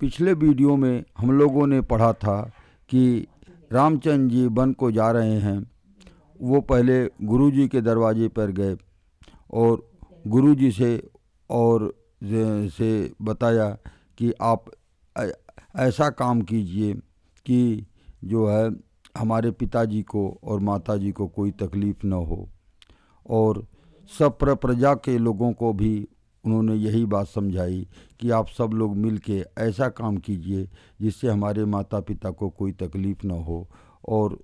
पिछले वीडियो में हम लोगों ने पढ़ा था कि रामचंद्र जी वन को जा रहे हैं। वो पहले गुरु जी के दरवाजे पर गए और गुरु जी से बताया कि आप ऐसा काम कीजिए कि जो है हमारे पिताजी को और माताजी को कोई तकलीफ़ न हो, और सब प्रजा के लोगों को भी उन्होंने यही बात समझाई कि आप सब लोग मिलके ऐसा काम कीजिए जिससे हमारे माता पिता को कोई तकलीफ़ न हो। और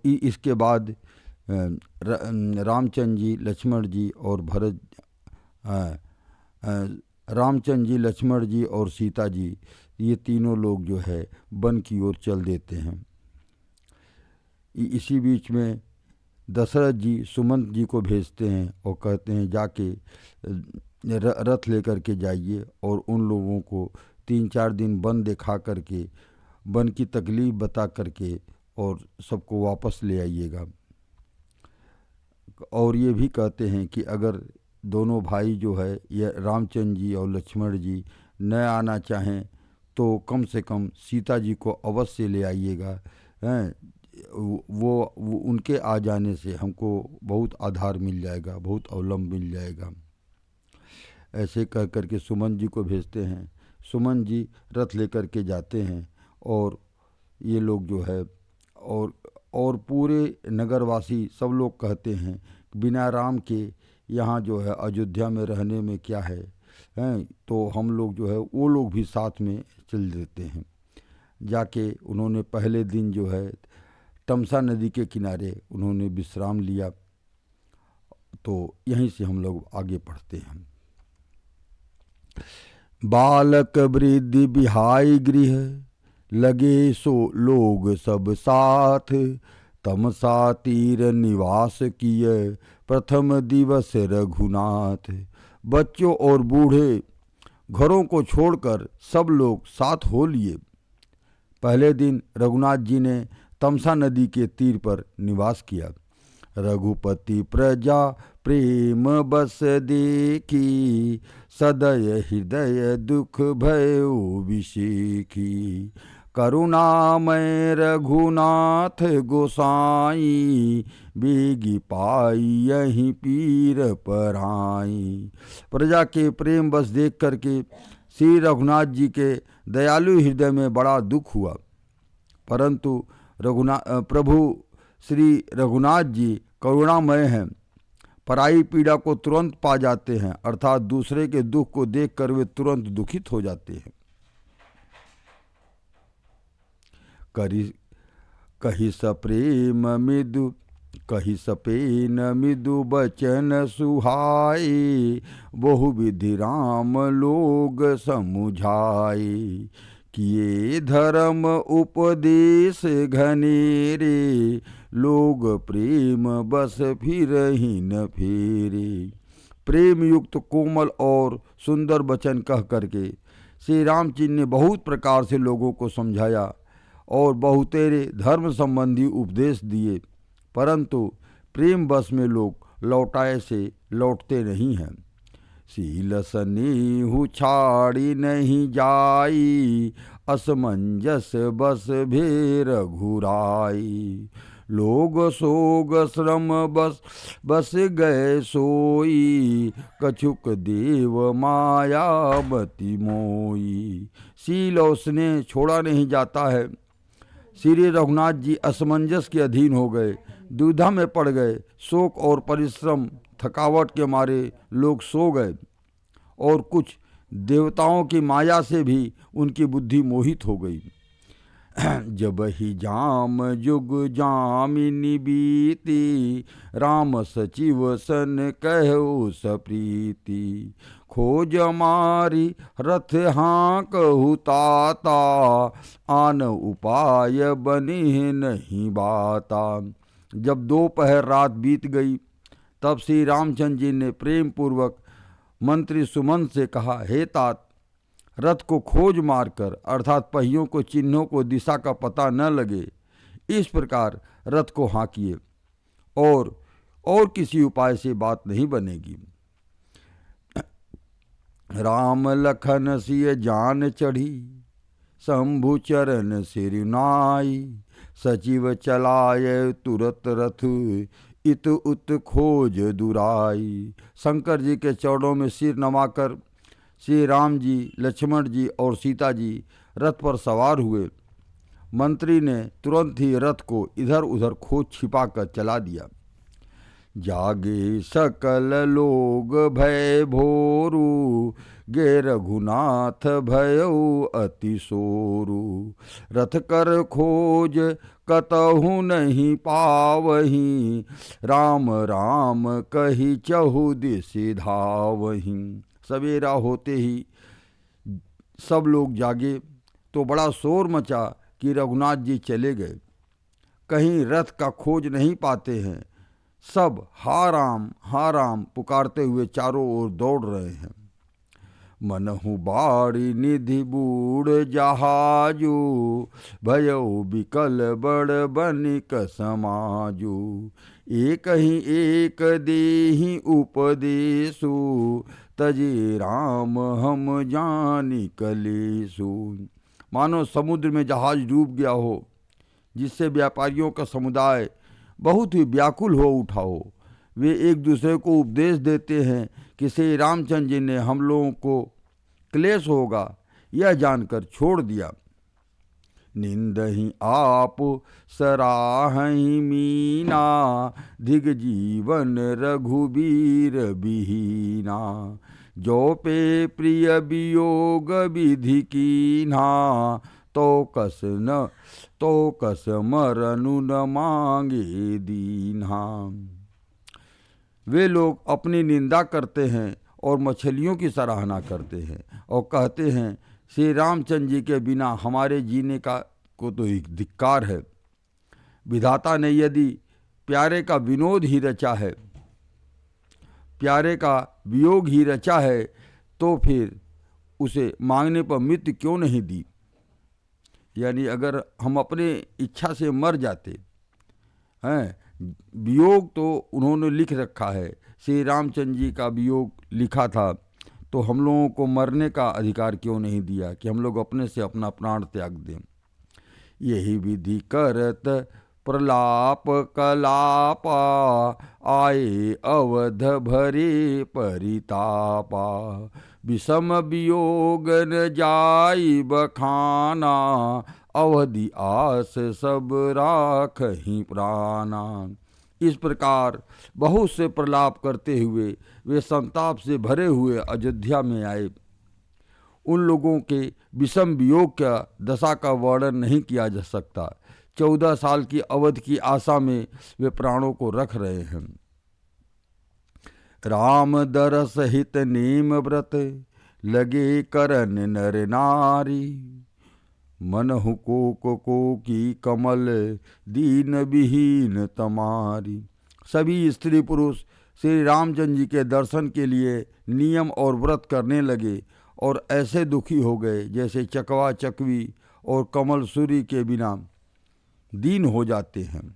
इसके बाद रामचंद्र जी, लक्ष्मण जी और रामचंद्र जी, लक्ष्मण जी और सीता जी, ये तीनों लोग जो है वन की ओर चल देते हैं। इसी बीच में दशरथ जी सुमंत जी को भेजते हैं और कहते हैं जाके रथ लेकर के जाइए और उन लोगों को 3-4 दिन वन दिखा करके, वन की तकलीफ़ बता करके और सबको वापस ले आइएगा। और ये भी कहते हैं कि अगर दोनों भाई जो है ये रामचंद्र जी और लक्ष्मण जी न आना चाहें तो कम से कम सीता जी को अवश्य ले आइएगा। वो उनके आ जाने से हमको बहुत आधार मिल जाएगा, बहुत अवलंब मिल जाएगा। ऐसे कह कर के सुमन जी को भेजते हैं। सुमन जी रथ लेकर के जाते हैं और ये लोग जो है और पूरे नगरवासी सब लोग कहते हैं बिना राम के यहाँ जो है अयोध्या में रहने में क्या है, तो हम लोग जो है वो लोग भी साथ में चल देते हैं। जाके उन्होंने पहले दिन जो है तमसा नदी के किनारे उन्होंने विश्राम लिया। तो यहीं से हम लोग आगे पढ़ते हैं। बालक वृद्धि बिहाई गृह, लगे सो लोग सब साथ, तमसा तीर निवास किए, प्रथम दिवस रघुनाथ। बच्चों और बूढ़े घरों को छोड़कर सब लोग साथ हो लिए। पहले दिन रघुनाथ जी ने तमसा नदी के तीर पर निवास किया। रघुपति प्रजा प्रेम बस देखी, सदय हृदय दुख भयो विषेखी। करुणामय रघुनाथ गोसाई, बेगी पाई यहीं पीर पराई। प्रजा के प्रेम बस देख करके श्री रघुनाथ जी के दयालु हृदय में बड़ा दुख हुआ, परंतु प्रभु श्री रघुनाथ जी करुणामय हैं, पराई पीड़ा को तुरंत पा जाते हैं, अर्थात दूसरे के दुख को देखकर वे तुरंत दुखित हो जाते हैं। कही सप्रेम मिदु, कही सपेन मिदु बचन सुहाए, बहुविधि राम लोग समुझाए। किए धर्म उपदेश घनेरे, लोग प्रेम बस फिर ही न फेरे। प्रेम युक्त कोमल और सुंदर वचन कह करके श्री रामचंद्र ने बहुत प्रकार से लोगों को समझाया और बहुतेरे धर्म संबंधी उपदेश दिए, परंतु प्रेम बस में लोग लौटाए से लौटते नहीं हैं। शील स्नेहु छाड़ी नहीं जाई, असमंजस बस भेर घुराई। लोग सोग श्रम बस गए सोई, कछुक देव मायावती मोई। शील और स्नेह छोड़ा नहीं जाता है। श्री रघुनाथ जी असमंजस के अधीन हो गए, दुविधा में पड़ गए। शोक और परिश्रम थकावट के मारे लोग सो गए और कुछ देवताओं की माया से भी उनकी बुद्धि मोहित हो गई। जब ही जाम जुग जामिनी बीती, राम सचिव सन कहो सप्रीति। खोज मारी रथ हाँकहु ताता, आन उपाय बने नहीं बाता। जब दोपहर रात बीत गई तब श्री रामचंद्र जी ने प्रेम पूर्वक मंत्री सुमंत से कहा, हे तात, रथ को खोज मारकर, अर्थात पहियों को, चिन्हों को, दिशा का पता न लगे, इस प्रकार रथ को हाँकिए और किसी उपाय से बात नहीं बनेगी। राम लखन सिय जान चढ़ी, शंभु चरण सिरुनाई। सचिव चलाय तुरत रथ, इत उत खोज दुराई। शंकर जी के चरणों में सिर नवाकर श्री राम जी, लक्ष्मण जी और सीता जी रथ पर सवार हुए। मंत्री ने तुरंत ही रथ को इधर उधर खोज छिपाकर चला दिया। जागे सकल लोग भय भोरू, गे रघुनाथ भयउ अति सोरू। रथ कर खोज कतहु नहीं पावहीं, राम राम कही चहु दिस धावहीं। सवेरा होते ही सब लोग जागे तो बड़ा शोर मचा कि रघुनाथ जी चले गए, कहीं रथ का खोज नहीं पाते हैं। सब हा राम पुकारते हुए चारों ओर दौड़ रहे हैं। मनहु बाड़ी निधि बूढ़ जहाजू, भयउ बिकल बड़ बनिक समाजू। एक ही एक देहि उपदेशु, तजे राम हम जानी कलेसु। मानो समुद्र में जहाज डूब गया हो, जिससे व्यापारियों का समुदाय बहुत ही व्याकुल हो उठा हो। वे एक दूसरे को उपदेश देते हैं कि श्री रामचंद्र जी ने हम लोगों को क्लेश होगा, यह जानकर छोड़ दिया। निंदहि आप सराहहि मीना, धिग जीवन रघुबीर बिहीना। जो पे प्रिय वियोग विधि कीन्हा, तो कस मरनु न मांगे दीन्हा। वे लोग अपनी निंदा करते हैं और मछलियों की सराहना करते हैं और कहते हैं श्री रामचंद्र जी के बिना हमारे जीने का को तो एक धिक्कार है। विधाता ने यदि प्यारे का विनोद ही रचा है, प्यारे का वियोग ही रचा है, तो फिर उसे मांगने पर मृत्यु क्यों नहीं दी। यानी अगर हम अपने इच्छा से मर जाते हैं, वियोग तो उन्होंने लिख रखा है, श्री रामचंद्र जी का वियोग लिखा था, तो हम लोगों को मरने का अधिकार क्यों नहीं दिया कि हम लोग अपने से अपना प्राण त्याग दें। यही विधि करत प्रलाप कलापा, आए अवध भरे परितापा। विषम वियोग न जाई बखाना, अवधि आस सब राखहि प्राणा। इस प्रकार बहुत से प्रलाप करते हुए वे संताप से भरे हुए अयोध्या में आए। उन लोगों के विषम वियोग का दशा का वर्णन नहीं किया जा सकता। 14 साल की अवधि की आशा में वे प्राणों को रख रहे हैं। राम दरस हित नेम व्रत, लगे करन नर नारी। मनहु को की कमल, दीन विहीन तमारी। सभी स्त्री पुरुष श्री रामचंद्र जी के दर्शन के लिए नियम और व्रत करने लगे और ऐसे दुखी हो गए जैसे चकवा चकवी और कमल सूर्य के बिना दीन हो जाते हैं।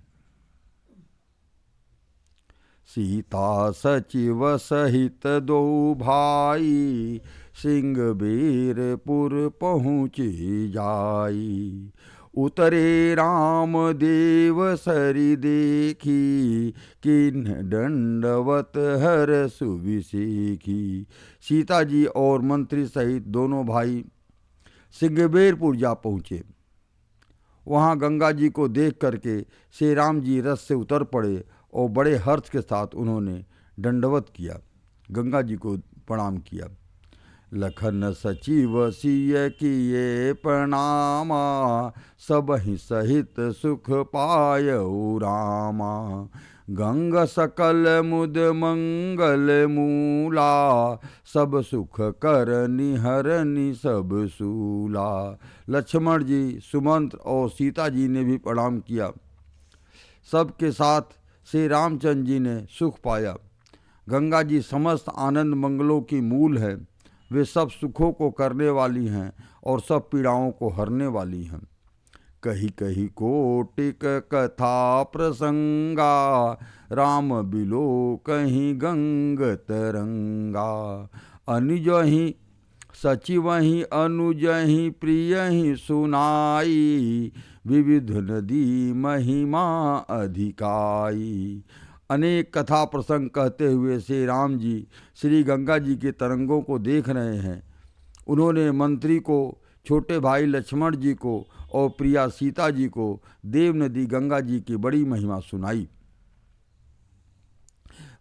सीता सचिव सहित दो भाई, सिंहबेरपुर पहुँचे जाई। उतरे राम देव सरि देखी, किन्ह दंडवत हर सुविसेखी। सीता जी और मंत्री सहित दोनों भाई सिंहबेरपुर जा पहुँचे। वहाँ गंगा जी को देख करके श्री राम जी रथ से उतर पड़े और बड़े हर्ष के साथ उन्होंने दंडवत किया, गंगा जी को प्रणाम किया। लखन सचिव सिय किए प्रणामा, सबहि सहित सुख पायउ रामा। गंग सकल मुद मंगल मूला, सब सुख करनि हरनि सब सूला। लक्ष्मण जी, सुमंत्र और सीता जी ने भी प्रणाम किया। सबके साथ श्री रामचंद्र जी ने सुख पाया। गंगा जी समस्त आनंद मंगलों की मूल है। वे सब सुखों को करने वाली हैं और सब पीड़ाओं को हरने वाली हैं। कही कही कोटिक कथा प्रसंगा, राम बिलो कहीं गंग तरंगा। अनिजहि सचिवहि अनुजहि प्रियहि सुनाई, विविध नदी महिमा अधिकाई। अनेक कथा प्रसंग कहते हुए श्री राम जी श्री गंगा जी के तरंगों को देख रहे हैं। उन्होंने मंत्री को, छोटे भाई लक्ष्मण जी को और प्रिया सीता जी को देव नदी गंगा जी की बड़ी महिमा सुनाई।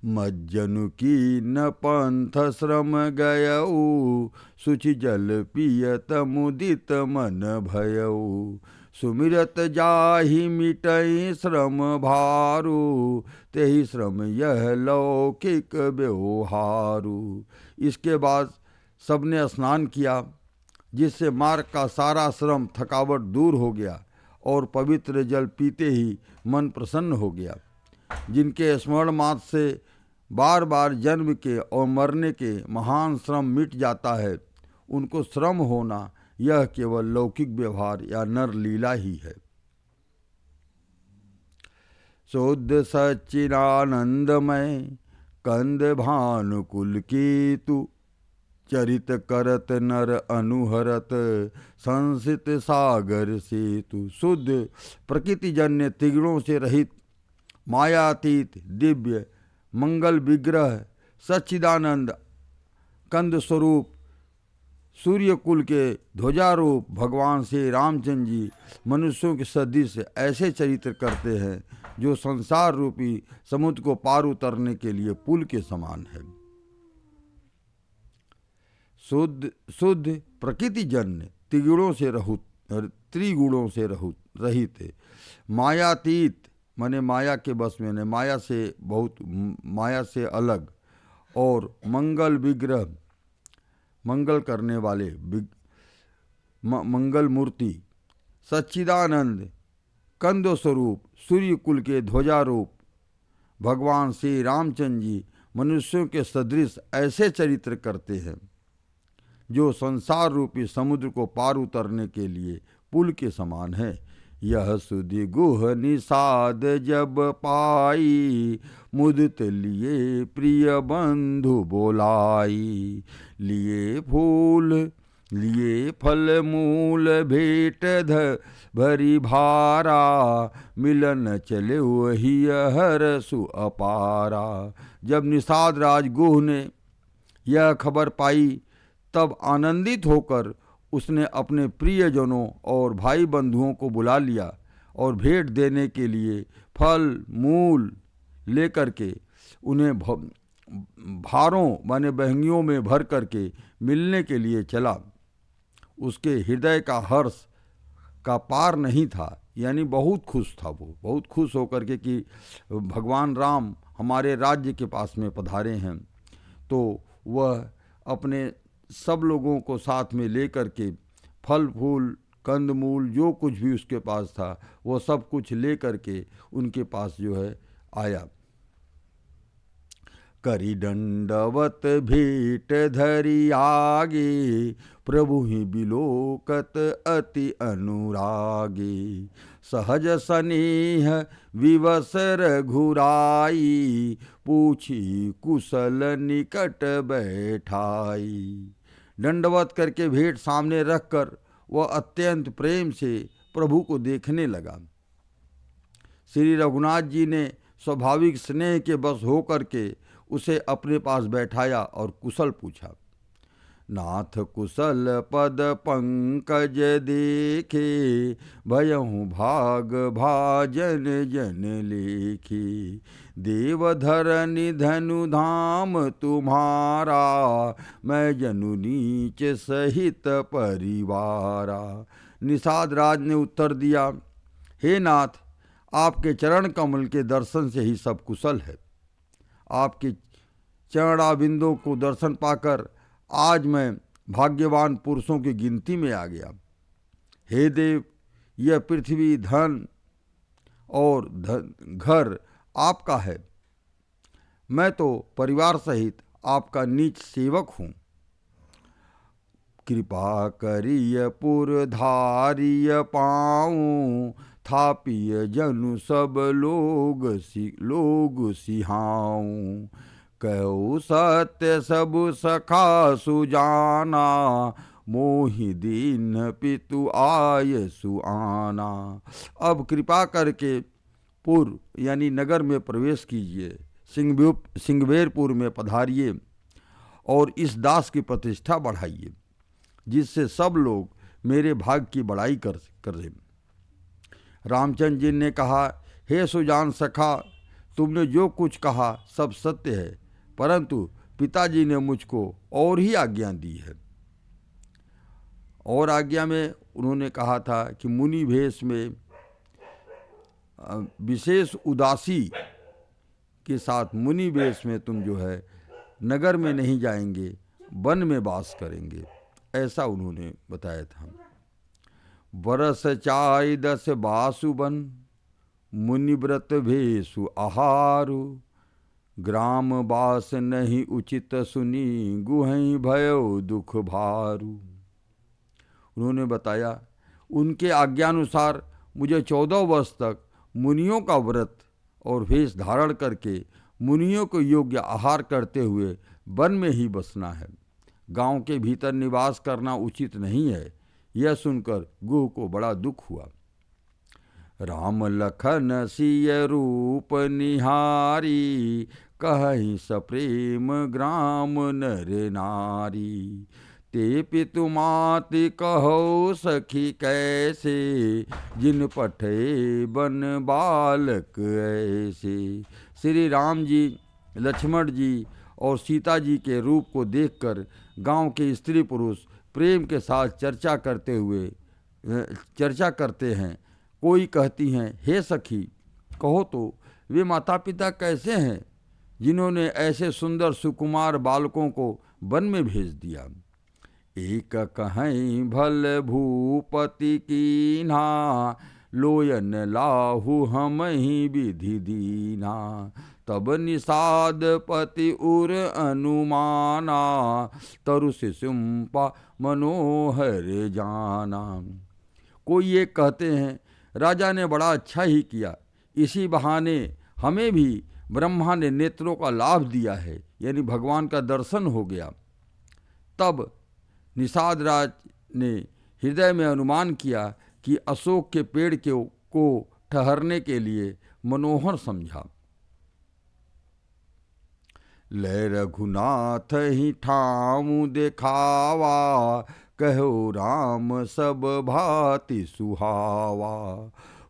मज्जनु की न पंथ श्रम गयऊ, सुचि जल पियत मुदित मन भयऊ। सुमिरत जाहि मिटई श्रम भारू, तेहि श्रम यह लौकिक व्यवहारू। इसके बाद सबने स्नान किया, जिससे मार्ग का सारा श्रम थकावट दूर हो गया और पवित्र जल पीते ही मन प्रसन्न हो गया। जिनके स्मरण मात्र से बार बार जन्म के और मरने के महान श्रम मिट जाता है, उनको श्रम होना यह केवल लौकिक व्यवहार या नर लीला ही है। शुद्ध सच्चिदानंदमय कंद भानुकुल केतु, चरित करत नर अनुहरत संसित सागर सेतु। शुद्ध प्रकृतिजन्य तिगड़ों से रहित मायातीत दिव्य मंगल विग्रह सच्चिदानंद कंद स्वरूप सूर्य कुल के ध्वजारूप भगवान श्री रामचंद्र जी मनुष्यों के सदृश ऐसे चरित्र करते हैं जो संसार रूपी समुद्र को पार उतरने के लिए पुल के समान है। शुद्ध प्रकृतिजन्य त्रिगुणों से रहित मायातीत माने माया के बस में नहीं, माया से अलग, और मंगल विग्रह मंगल करने वाले मंगल मूर्ति सच्चिदानंद कंद स्वरूप सूर्य कुल के ध्वजारूप भगवान श्री रामचंद्र जी मनुष्यों के सदृश ऐसे चरित्र करते हैं जो संसार रूपी समुद्र को पार उतरने के लिए पुल के समान है। यह सुधि गुह निषाद जब पाई, मुदित लिए प्रिय बंधु बोलाई। लिए फूल लिए फल मूल भेंट भरी भारा, मिलन चले वही हरसु अपारा। जब निषाद राज गुह ने यह खबर पाई, तब आनंदित होकर उसने अपने प्रियजनों और भाई बंधुओं को बुला लिया और भेंट देने के लिए फल मूल लेकर के उन्हें भारों माने बहंगियों में भर करके मिलने के लिए चला। उसके हृदय का हर्ष का पार नहीं था, यानी बहुत खुश था। वो बहुत खुश होकर के कि भगवान राम हमारे राज्य के पास में पधारे हैं। तो वह अपने सब लोगों को साथ में लेकर के फल फूल कंदमूल जो कुछ भी उसके पास था वो सब कुछ लेकर के उनके पास जो है आया। करी दंडवत भेंट धरी आगे, प्रभु ही बिलोकत अति अनुरागे। सहज स्नेह विवस रघुराई, पूछी कुशल निकट बैठाई। दंडवत करके भेंट सामने रखकर वह अत्यंत प्रेम से प्रभु को देखने लगा। श्री रघुनाथ जी ने स्वाभाविक स्नेह के बस होकर के उसे अपने पास बैठाया और कुशल पूछा। नाथ कुशल पद पंकज देखे, भयहु भाग भाजन जन लेखे। देवधरनि धनु धाम तुम्हारा, मैं जनु नीच सहित परिवारा। निषाद राज ने उत्तर दिया, हे नाथ, आपके चरण कमल के दर्शन से ही सब कुशल है। आपके चरणाबिंदों को दर्शन पाकर आज मैं भाग्यवान पुरुषों की गिनती में आ गया। हे देव, यह पृथ्वी धन और घर आपका है। मैं तो परिवार सहित आपका नीच सेवक हूँ। कृपा करिय पुर धारिय पाऊँ, थापिय जनु सब लोग सिहाऊँ। कहु सत्य सब सखा सुजाना, मोहि दीन पितु आय सुआना। अब कृपा करके पुर यानी नगर में प्रवेश कीजिए, सिंगवेरपुर में पधारिए और इस दास की प्रतिष्ठा बढ़ाइए, जिससे सब लोग मेरे भाग की बड़ाई करें। रामचंद्र जी ने कहा, हे सुजान सखा, तुमने जो कुछ कहा सब सत्य है, परंतु पिताजी ने मुझको और ही आज्ञा दी है। और आज्ञा में उन्होंने कहा था कि मुनि भेष में विशेष उदासी के साथ मुनि वेश में तुम जो है नगर में नहीं जाएंगे, वन में वास करेंगे, ऐसा उन्होंने बताया था। बरस चाय 10 बासुबन, मुनिव्रत भेषु आहारु, ग्राम बास नहीं उचित सुनी, गुहई भयो दुख भारू। उन्होंने बताया, उनके आज्ञानुसार मुझे 14 वर्ष तक मुनियों का व्रत और भेष धारण करके मुनियों को योग्य आहार करते हुए वन में ही बसना है। गांव के भीतर निवास करना उचित नहीं है। यह सुनकर गुह को बड़ा दुख हुआ। राम लखन सिय रूप निहारी, कहि सप्रेम ग्राम नर नारी। ते पितु माति कहो सखी कैसे, जिन पठे बन बालक ऐसे। श्री राम जी, लक्ष्मण जी और सीता जी के रूप को देखकर गांव के स्त्री पुरुष प्रेम के साथ चर्चा करते हैं। कोई कहती हैं, हे सखी, कहो तो वे माता पिता कैसे हैं जिन्होंने ऐसे सुंदर सुकुमार बालकों को वन में भेज दिया। एक कहीं भल भूपति कीन्हा, लोयन लाहु हम ही विधि दीना। तब निषाद पति उर अनुमाना, तरु शिशुम्पा मनोहर जाना। कोई एक कहते हैं, राजा ने बड़ा अच्छा ही किया, इसी बहाने हमें भी ब्रह्मा ने नेत्रों का लाभ दिया है, यानी भगवान का दर्शन हो गया। तब निषाद राज ने हृदय में अनुमान किया कि अशोक के पेड़ को ठहरने के लिए मनोहर समझा। ले रघुनाथ ही ठाऊं देखावा, कहो राम सब भाति सुहावा।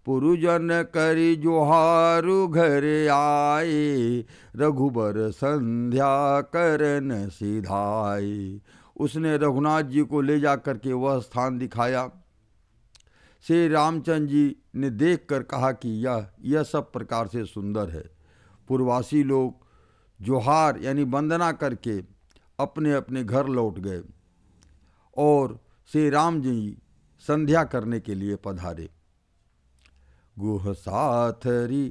पुरुजन करी जोहारु घर आए, रघुबर संध्या करन सिधाए। उसने रघुनाथ जी को ले जाकर के वह स्थान दिखाया। श्री रामचंद्र जी ने देखकर कहा कि यह सब प्रकार से सुंदर है। पूर्ववासी लोग जोहार यानी वंदना करके अपने अपने घर लौट गए और श्री राम जी संध्या करने के लिए पधारे। गुह साथरी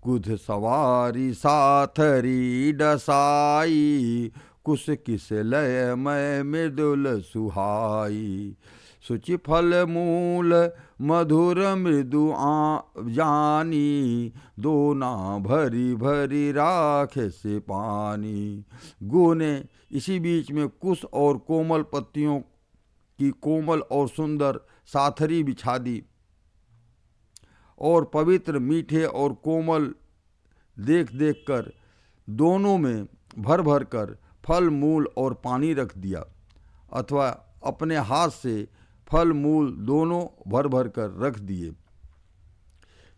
कुध सवारी साथरी डसाई, कुश किस लय मैं मृदुल सुहाई। सुचि फल मूल मधुर मृदु जानी, दोना भरी भरी राखे से पानी। गुह ने इसी बीच में कुश और कोमल पत्तियों की कोमल और सुंदर साथरी बिछा दी और पवित्र मीठे और कोमल देख देख कर दोनों में भर भर कर फल मूल और पानी रख दिया, अथवा अपने हाथ से फल मूल दोनों भर भर कर रख दिए।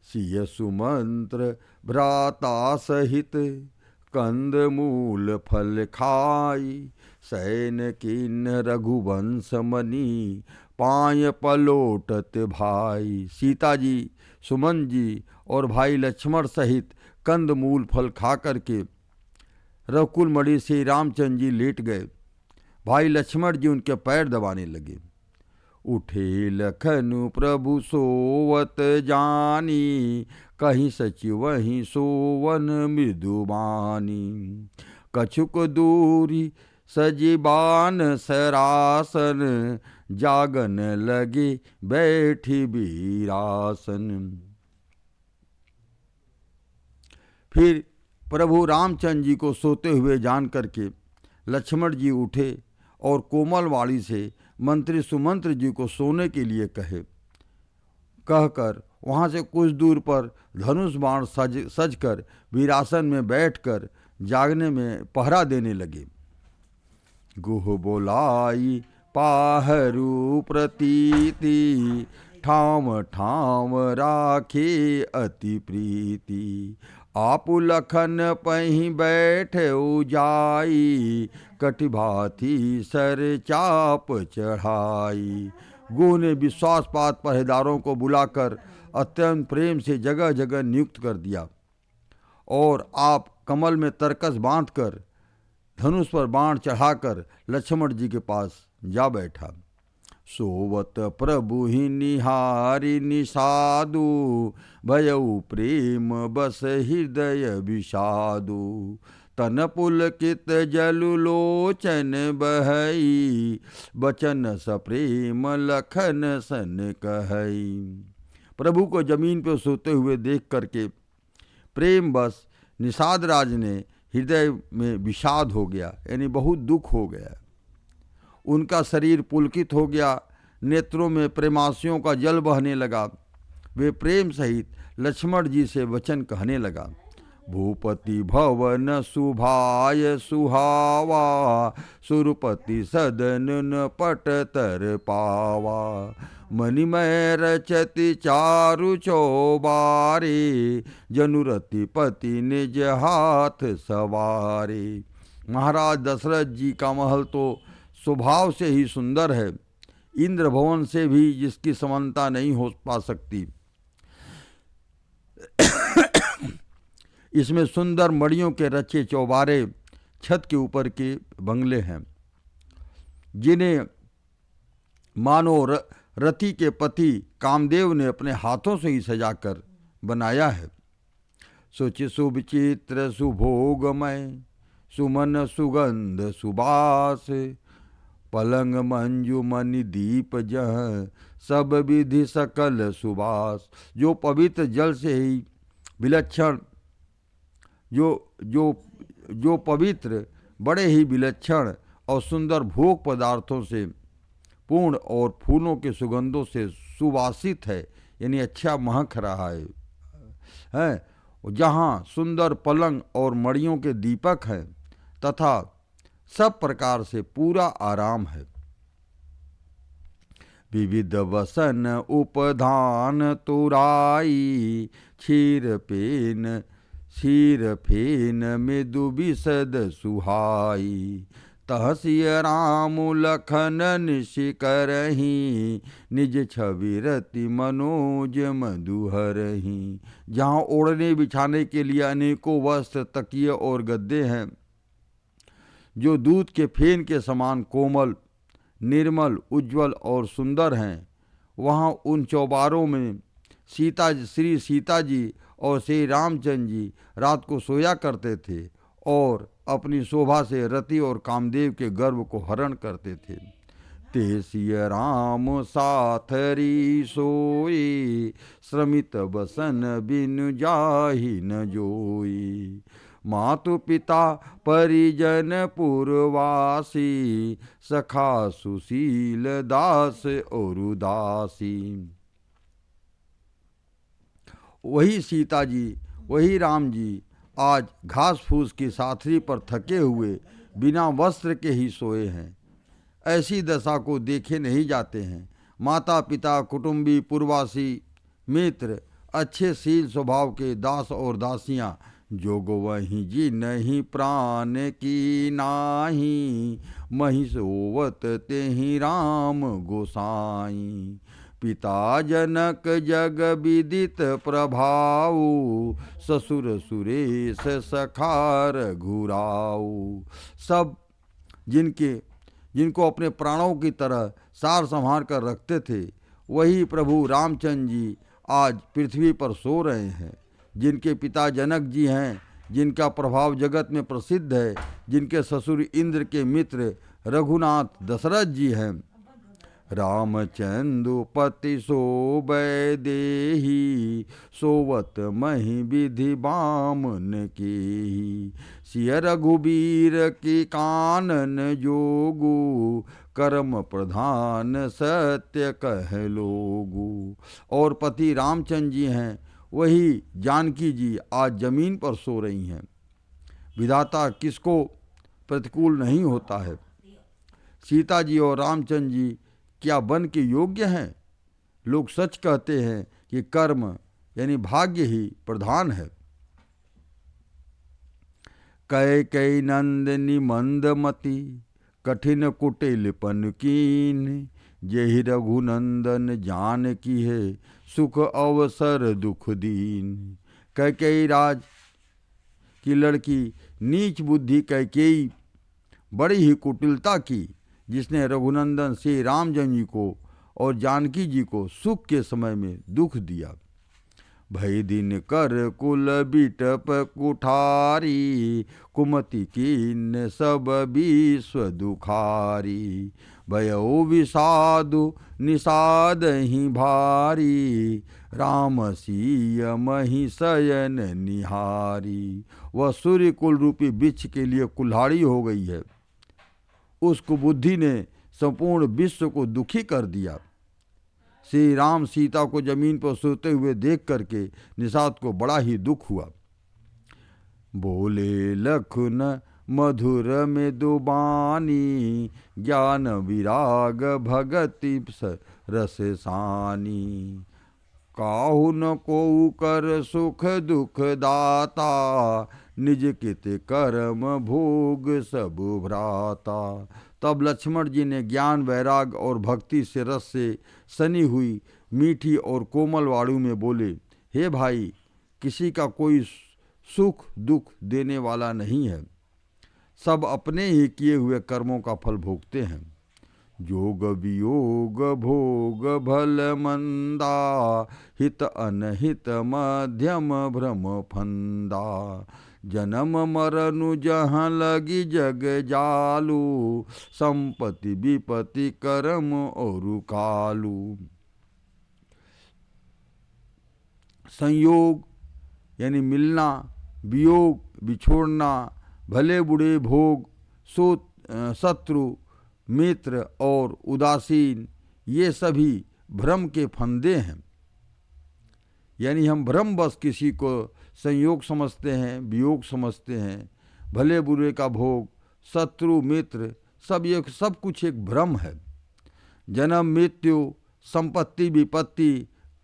सिय सुमंत्र भ्राता सहित, कंद मूल फल खाई। सैन किन्न रघुवंश मनी, पाय पलोटत भाई। सीता जी, सुमन जी और भाई लक्ष्मण सहित कंद मूल फल खा करके रघुकुल मणि श्री रामचंद्र जी लेट गए। भाई लक्ष्मण जी उनके पैर दबाने लगे। उठे लखन प्रभु सोवत जानी, कहीं सचि वहीं सोवन मृदुबानी। कछुक दूरी सजीबान सरासन, जागन लगे बैठी वीरासन। फिर प्रभु रामचंद्र जी को सोते हुए जान करके लक्ष्मण जी उठे और कोमल वाणी से मंत्री सुमंत्र जी को सोने के लिए कहकर वहाँ से कुछ दूर पर धनुष बाण सज कर वीरासन में बैठकर जागने में पहरा देने लगे। गुह बोलाई पाहरू प्रतीति, ठाम ठाम राखे अति प्रीति। आप लखन पही बैठे जाई, कटिभाथी सर चाप चढ़ाई। गुह ने विश्वासपात पहरेदारों को बुलाकर अत्यंत प्रेम से जगह जगह नियुक्त कर दिया और आप कमल में तरकस बांधकर धनुष पर बाण चढ़ाकर लक्ष्मण जी के पास जा बैठा। सोवत प्रभु ही निहारी निषादु, भयउ प्रेम बस हृदय विषादु। तन पुलकित जलुलोचन बहई, बचन सप्रेम लखन सन कहई। प्रभु को जमीन पर सोते हुए देख करके प्रेम बस निषाद राज ने हृदय में विषाद हो गया, यानी बहुत दुख हो गया। उनका शरीर पुलकित हो गया, नेत्रों में प्रेमाशयों का जल बहने लगा। वे प्रेम सहित लक्ष्मण जी से वचन कहने लगा। भूपति भवन सुभाय सुहावा, सुरपति सदन न पट तर पावा। मणिमय रचति चारु चौबारे, जनुरति पति निज हाथ सवारे। महाराज दशरथ जी का महल तो स्वभाव से ही सुंदर है, इंद्र भवन से भी जिसकी समानता नहीं हो पा सकती। इसमें सुंदर मड़ियों के रचे चौबारे, छत के ऊपर के बंगले हैं, जिन्हें मानो रति के पति कामदेव ने अपने हाथों से ही सजाकर बनाया है। सोचि सुविचित्र सुभोगमय, सुमन सुगंध सुबास। पलंग मंजू मणि दीप जह, सब विधि सकल सुबास। जो पवित्र जल से ही विलक्षण, जो पवित्र बड़े ही विलक्षण और सुंदर भोग पदार्थों से पूर्ण और फूलों के सुगंधों से सुवासित है, यानी अच्छा महक रहा है। जहाँ सुंदर पलंग और मड़ियों के दीपक हैं तथा सब प्रकार से पूरा आराम है। विविध वसन उपधान तुराई, क्षीर फेन मृदु विशद सुहाई। तहसिय राम लखन निशिकरही, निज छवि रति मनोज मधुहरही। जहाँ ओढ़ने बिछाने के लिए अनेकों वस्त्र, तकिए और गद्दे हैं, जो दूध के फेन के समान कोमल, निर्मल, उज्ज्वल और सुंदर हैं, वहाँ उन चौबारों में श्री सीता जी और श्री रामचंद्र जी रात को सोया करते थे और अपनी शोभा से रति और कामदेव के गर्व को हरण करते थे। तेसिय राम साथरी सोई, श्रमित बसन बिनु जाहि न जोई। मातु पिता परिजन पुरवासी, सखा सुशील दास और उदासी। वही सीता जी, वही राम जी आज घास फूस की साथरी पर थके हुए बिना वस्त्र के ही सोए हैं। ऐसी दशा को देखे नहीं जाते हैं। माता पिता, कुटुंबी, पुरवासी, मित्र, अच्छे शील स्वभाव के दास और दासियां, जोग वही जी नहीं प्राण की नाही, महिषोवत तेहि राम गोसाई। पिता जनक जग विदित प्रभाऊ, ससुर सुरेश सखार घुराऊ। सब जिनको अपने प्राणों की तरह सार संभाल कर रखते थे, वही प्रभु रामचंद्र जी आज पृथ्वी पर सो रहे हैं। जिनके पिता जनक जी हैं, जिनका प्रभाव जगत में प्रसिद्ध है, जिनके ससुर इंद्र के मित्र रघुनाथ दशरथ जी हैं, रामचंद्रपति सोबै देहि, सोवत मही विधि बामन केहि। सिय रघुबीर की कानन जोगु, कर्म प्रधान सत्य कह लोगु। और पति रामचंद्र जी हैं, वही जानकी जी आज जमीन पर सो रही हैं। विधाता किसको प्रतिकूल नहीं होता है। सीता जी और रामचंद्र जी क्या वन के योग्य हैं? लोग सच कहते हैं कि कर्म यानी भाग्य ही प्रधान है। कैकेयी नंदिनी मंदमती, कठिन कुटिलपन कीन। जेहि रघुनंदन जानकी है, सुख अवसर दुख दीन। कैकेयी राज की लड़की नीच बुद्धि कैकेयी बड़ी ही कुटिलता की, जिसने रघुनंदन श्री रामचंद्र जी को और जानकी जी को सुख के समय में दुख दिया। भई दिन कर कुल बिटप कुठारी, कुमति कीन सब विश्व दुखारी। भयो विषादु निषाद ही भारी, राम सिय मही शयन निहारी। वह सूर्य कुल रूपी वृक्ष के लिए कुल्हाड़ी हो गई है। उस कुबुद्धि ने संपूर्ण विश्व को दुखी कर दिया। श्री राम सीता को जमीन पर सोते हुए देख करके निषाद को बड़ा ही दुख हुआ। बोले लखन मधुर में दुबानी, ज्ञान विराग भगति रस सानी। काहू न को कर सुख दुख दाता, निज कित कर्म भोग सब भ्राता। तब लक्ष्मण जी ने ज्ञान वैराग और भक्ति से रस से सनी हुई मीठी और कोमल वाणी में बोले, हे भाई, किसी का कोई सुख दुख देने वाला नहीं है, सब अपने ही किए हुए कर्मों का फल भोगते हैं। जोग वियोग भोग भल मंदा, हित अनहित मध्यम भ्रम फंदा। जन्म मरनु जहाँ लगी जग जालू, संपत्ति विपत्ति कर्म और कालू। संयोग यानी मिलना, वियोग बिछोड़ना, भले बुरे भोग, शत्रु मित्र और उदासीन, ये सभी भ्रम के फंदे हैं। यानी हम भ्रमवश किसी को संयोग समझते हैं, वियोग समझते हैं, भले बुरे का भोग, शत्रु मित्र, सब कुछ एक भ्रम है। जन्म मृत्यु, संपत्ति विपत्ति,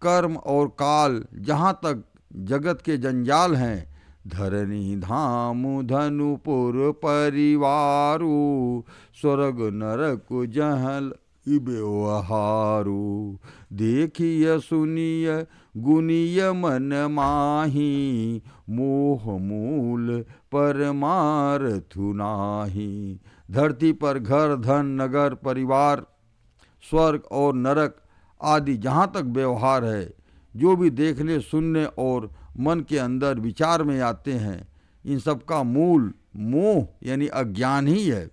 कर्म और काल, जहाँ तक जगत के जंजाल हैं, धरनी धाम धनुपुर परिवारू, स्वर्ग नरक जहल व्यवहारू। देखिय सुनिय गुनिय मन माही, मोह मूल परमार्थु नाही। धरती पर घर धन नगर परिवार, स्वर्ग और नरक आदि जहाँ तक व्यवहार है, जो भी देखने सुनने और मन के अंदर विचार में आते हैं, इन सब का मूल मोह यानी अज्ञान ही है,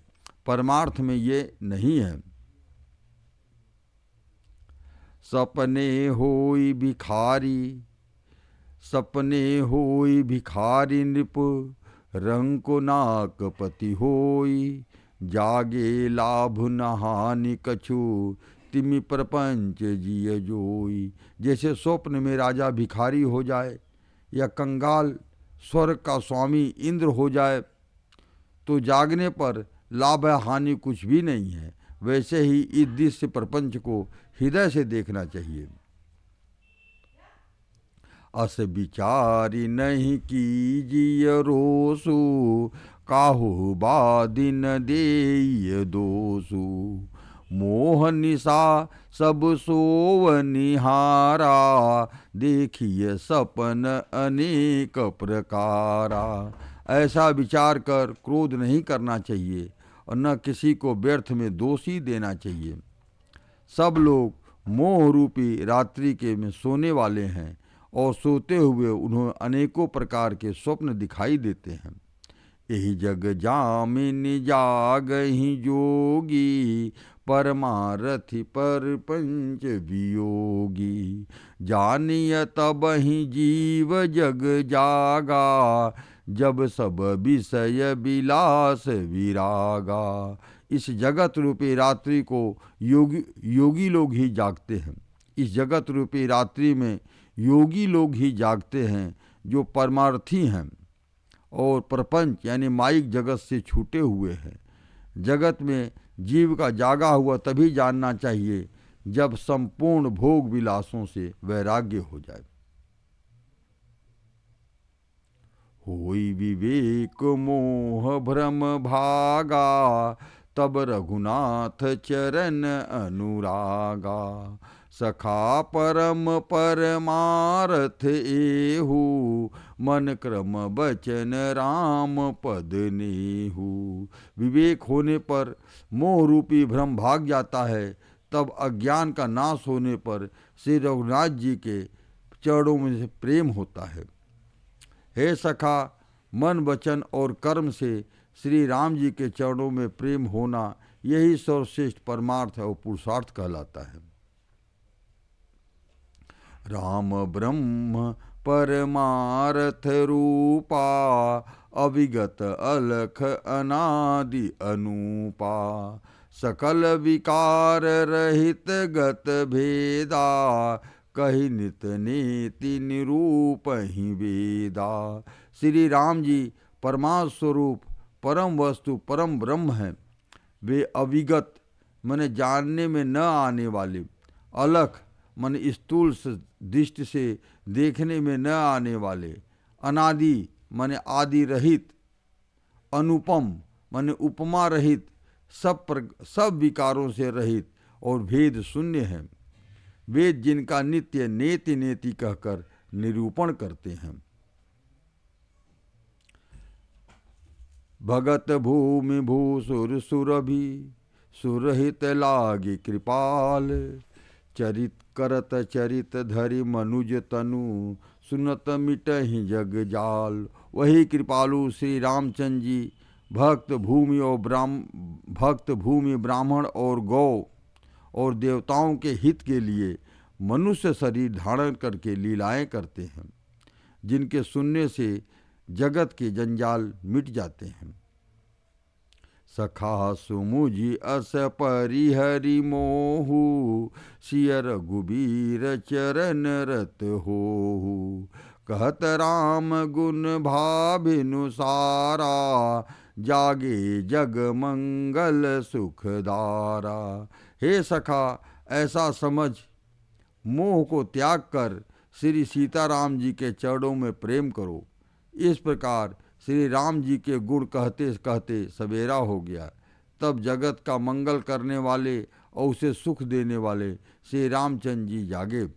परमार्थ में ये नहीं है। सपने होई भिखारी, सपने होई भिखारी नृप, रंको नाक पति होई। जागे लाभ न हानि कछु, तिमि प्रपंच जिय जोई। जैसे स्वप्न में राजा भिखारी हो जाए या कंगाल स्वर्ग का स्वामी इंद्र हो जाए, तो जागने पर लाभ हानि कुछ भी नहीं है। वैसे ही इस दृश्य प्रपंच को हृदय से देखना चाहिए। अस विचारी नहीं कीजिए रोसु, काहू बादिन देय दोसु। मोह निशा सब सोव निहारा, देखिए सपन अनेक प्रकारा। ऐसा विचार कर क्रोध नहीं करना चाहिए और न किसी को व्यर्थ में दोषी देना चाहिए। सब लोग मोह रूपी रात्रि के में सोने वाले हैं और सोते हुए उन्हें अनेकों प्रकार के स्वप्न दिखाई देते हैं। यही जग जामिनी जागहि जोगी, परमारथि पर पंच वियोगी। जानिय तबहि जीव जग जागा, जब सब विषय विलास विरागा। इस जगत रूपी रात्रि को योगी लोग ही जागते हैं। इस जगत रूपी रात्रि में योगी लोग ही जागते हैं जो परमार्थी हैं और प्रपंच यानी माइक जगत से छूटे हुए हैं। जगत में जीव का जागा हुआ तभी जानना चाहिए जब संपूर्ण भोग विलासों से वैराग्य हो जाए। होई विवेक मोह भ्रम भागा, तब रघुनाथ चरण अनुरागा। सखा परम परमारथ एहू, मन क्रम बचन राम पद नेहू। विवेक होने पर मोह रूपी भ्रम भाग जाता है, तब अज्ञान का नाश होने पर श्री रघुनाथ जी के चरणों में से प्रेम होता है। हे सखा, मन वचन और कर्म से श्री राम जी के चरणों में प्रेम होना यही सर्वश्रेष्ठ परमार्थ और पुरुषार्थ कहलाता है। राम ब्रह्म परमार्थ रूपा, अविगत अलख अनादि अनूपा। सकल विकार रहित गत भेदा, कही नित नेति निरूप ही वेदा। श्री राम जी परमात्म स्वरूप परम वस्तु परम ब्रह्म हैं। वे अविगत माने जानने में न आने वाले, अलख माने स्थूल दृष्टि से देखने में न आने वाले, अनादि माने आदि रहित, अनुपम माने उपमा रहित, सब विकारों से रहित और भेद शून्य हैं। वेद जिनका नित्य नेति नेति कहकर निरूपण करते हैं। भगत भूमि भूसुर सुरभि, सुरहित लागे कृपाल। चरित करत चरित धरि मनुज तनु, सुनत मिटहि जग जाल। वही कृपालु श्री रामचंद्र जी भक्त भूमि ब्राह्मण और गौ और देवताओं के हित के लिए मनुष्य शरीर धारण करके लीलाएं करते हैं, जिनके सुनने से जगत के जंजाल मिट जाते हैं। सखा सुमुझि अस परिहरि मोहु, सिय रघुबीर चरण रत होहु। कहत राम गुण भाभिनुसारा, जागे जग मंगल सुखदारा। हे सखा, ऐसा समझ मोह को त्याग कर श्री सीताराम जी के चरणों में प्रेम करो। इस प्रकार श्री राम जी के गुण कहते कहते सवेरा हो गया। तब जगत का मंगल करने वाले और उसे सुख देने वाले श्री रामचंद्र जी जागे।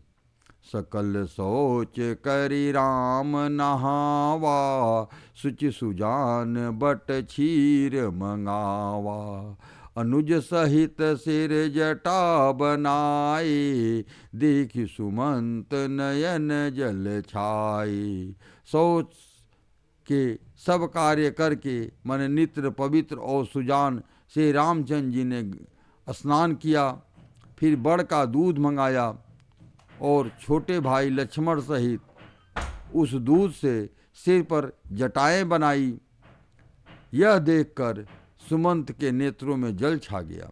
सकल सोच करि राम नहावा, सुचि सुजान बट क्षीर मंगावा। अनुज सहित सिर जटा बनाए, देखि सुमंत नयन जल छाए। सोच के सब कार्य करके मन नित्र पवित्र और सुजान श्री रामचंद्र जी ने स्नान किया, फिर बड़ का दूध मंगाया और छोटे भाई लक्ष्मण सहित उस दूध से सिर पर जटाएं बनाई। यह देखकर सुमंत के नेत्रों में जल छा गया।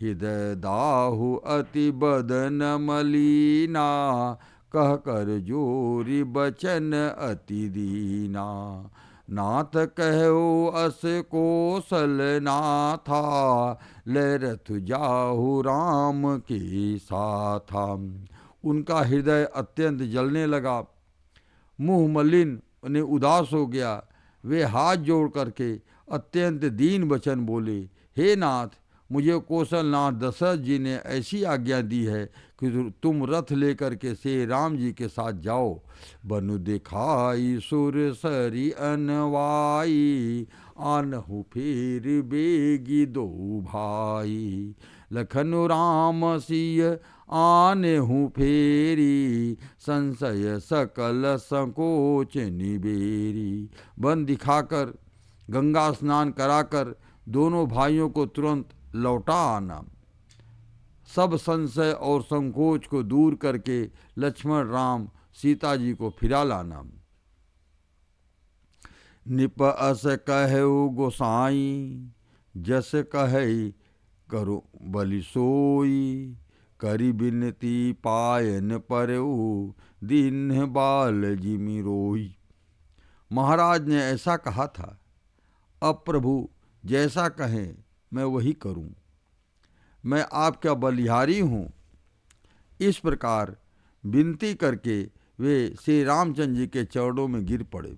हृदय दाहु अति बदन मलीना, कह कर जोरी बचन अति दीना। नाथ कहो अस कौशल नाथा, ले रथ जाहु राम के साथा। उनका हृदय अत्यंत जलने लगा, मुँह मलिन उन्हें उदास हो गया। वे हाथ जोड़ करके अत्यंत दीन वचन बोले, हे नाथ, मुझे कौशलनाथ दशरथ जी ने ऐसी आज्ञा दी है कि तुम रथ लेकर के श्री राम जी के साथ जाओ। बनु दिखाई सुर सरी अनवाई, आनहु फिर बेगी दो भाई। लखनु राम सिय आनेहु फेरी, संशय सकल संकोच निबेरी। वन दिखाकर गंगा स्नान कराकर दोनों भाइयों को तुरंत लौटा आना। सब संशय और संकोच को दूर करके लक्ष्मण राम सीता जी को फिरा लाना। निप अस कहु गोसाई, जस कहे करो बलि सोई, करी बिनती पायन परऊ, दीन बाल जिमि रोई। महाराज ने ऐसा कहा था, अब प्रभु जैसा कहें मैं वही करूं, मैं आपका बलिहारी हूं। इस प्रकार विनती करके वे श्री रामचंद्र जी के चरणों में गिर पड़े।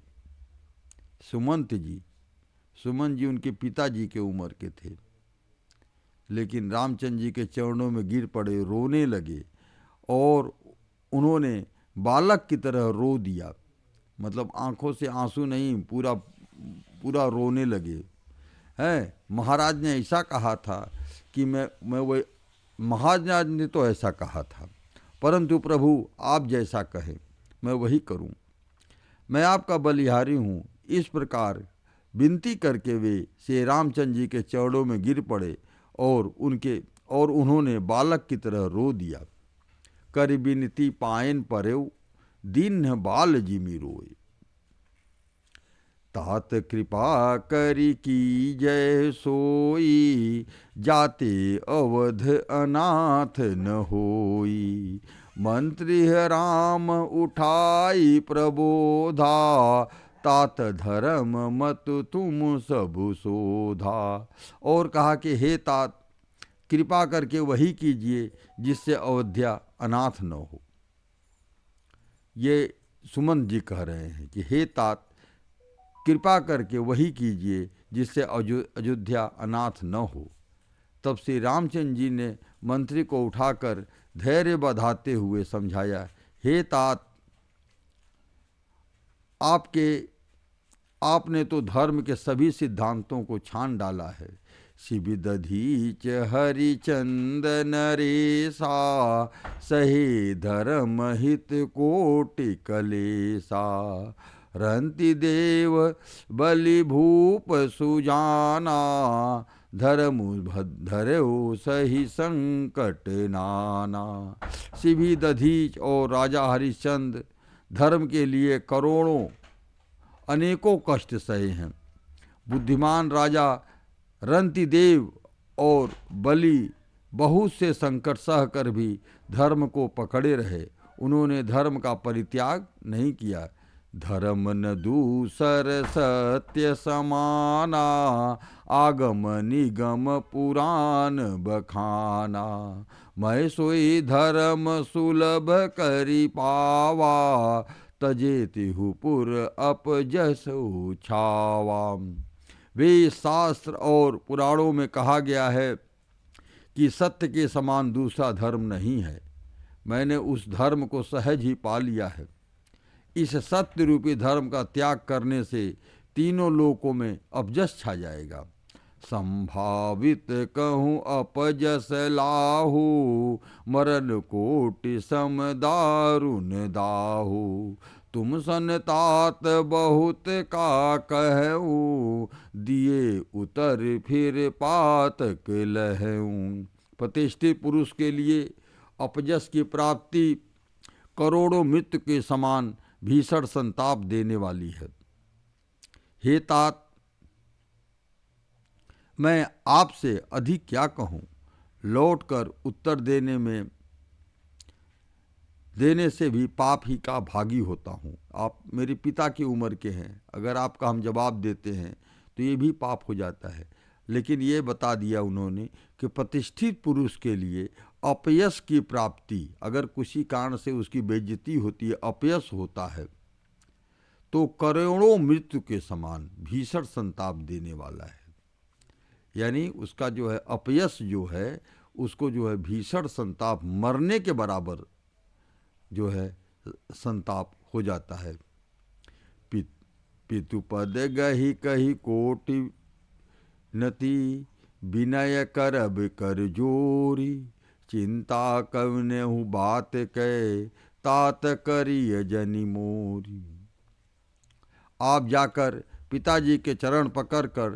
सुमंत जी उनके पिताजी के उम्र के थे, लेकिन रामचंद्र जी के चरणों में गिर पड़े, रोने लगे और उन्होंने बालक की तरह रो दिया। मतलब आंखों से आंसू नहीं, पूरा रोने लगे हैं। महाराज ने ऐसा कहा था कि मैं वो, महाराज ने तो ऐसा कहा था, परंतु प्रभु आप जैसा कहें मैं वही करूं, मैं आपका बलिहारी हूं। इस प्रकार विनती करके वे श्री रामचंद्र जी के चरणों में गिर पड़े और उन्होंने बालक की तरह रो दिया। कर बिनती पायन परेऊ, दीन बाल जिमि रोए। तात कृपा करी की जय सोई, जाते अवध अनाथ न होई। मंत्री राम उठाई प्रबोधा, तात धर्म मत तुम सब शोधा। और कहा कि हे तात, कृपा करके वही कीजिए जिससे अयोध्या अनाथ न हो। ये सुमंत जी कह रहे हैं कि हे तात, कृपा करके वही कीजिए जिससे अयोध्या अनाथ न हो। तब श्री रामचंद्र जी ने मंत्री को उठाकर धैर्य बधाते हुए समझाया, हे तात, आपने तो धर्म के सभी सिद्धांतों को छान डाला है। शिव दधीच हरिचंद नरेसा, सही धर्म हित कोटि कलेसा। रंति देव बलि भूप सुजाना, धर्म धर्यो सही संकट नाना। शिवी दधीच और राजा हरिश्चंद्र धर्म के लिए करोड़ों अनेकों कष्ट सहे हैं। बुद्धिमान राजा रंतिदेव और बलि बहुत से संकट सहकर भी धर्म को पकड़े रहे, उन्होंने धर्म का परित्याग नहीं किया। धर्म न दूसर सत्य समाना, आगम निगम पुराण बखाना। मैं सोई धर्म सुलभ करी पावा, तजेति हुपुर अपजस छावा। वे शास्त्र और पुराणों में कहा गया है कि सत्य के समान दूसरा धर्म नहीं है। मैंने उस धर्म को सहज ही पा लिया है। इस सत्य रूपी धर्म का त्याग करने से तीनों लोकों में अपजस छा जाएगा। संभावित कहूँ अपजस लाहू, मरण कोटि सम दारुण दाहू। तुम सन तात बहुत का कहूँ, दिए उतर फिर पातक लहूँ। प्रतिष्ठित पुरुष के लिए अपजस की प्राप्ति करोड़ों मृत्यु के समान भीषण संताप देने वाली है। हे तात, मैं आपसे अधिक क्या कहूँ, लौटकर उत्तर देने से भी पाप ही का भागी होता हूँ। आप मेरे पिता की उम्र के हैं, अगर आपका हम जवाब देते हैं तो ये भी पाप हो जाता है। लेकिन ये बता दिया उन्होंने कि प्रतिष्ठित पुरुष के लिए अपयश की प्राप्ति, अगर किसी कारण से उसकी बेइज्जती होती है, अपयश होता है, तो करोड़ों मृत्यु के समान भीषण संताप देने वाला है। यानी उसका जो है अपयश जो है, उसको जो है भीषण संताप, मरने के बराबर जो है संताप हो जाता है। पितुपद गही कही कोटि नति, विनय करब कर जोरी। चिंता कवनेहु बात कै, तात करिय जनि मोरी। आप जाकर पिताजी के चरण पकड़कर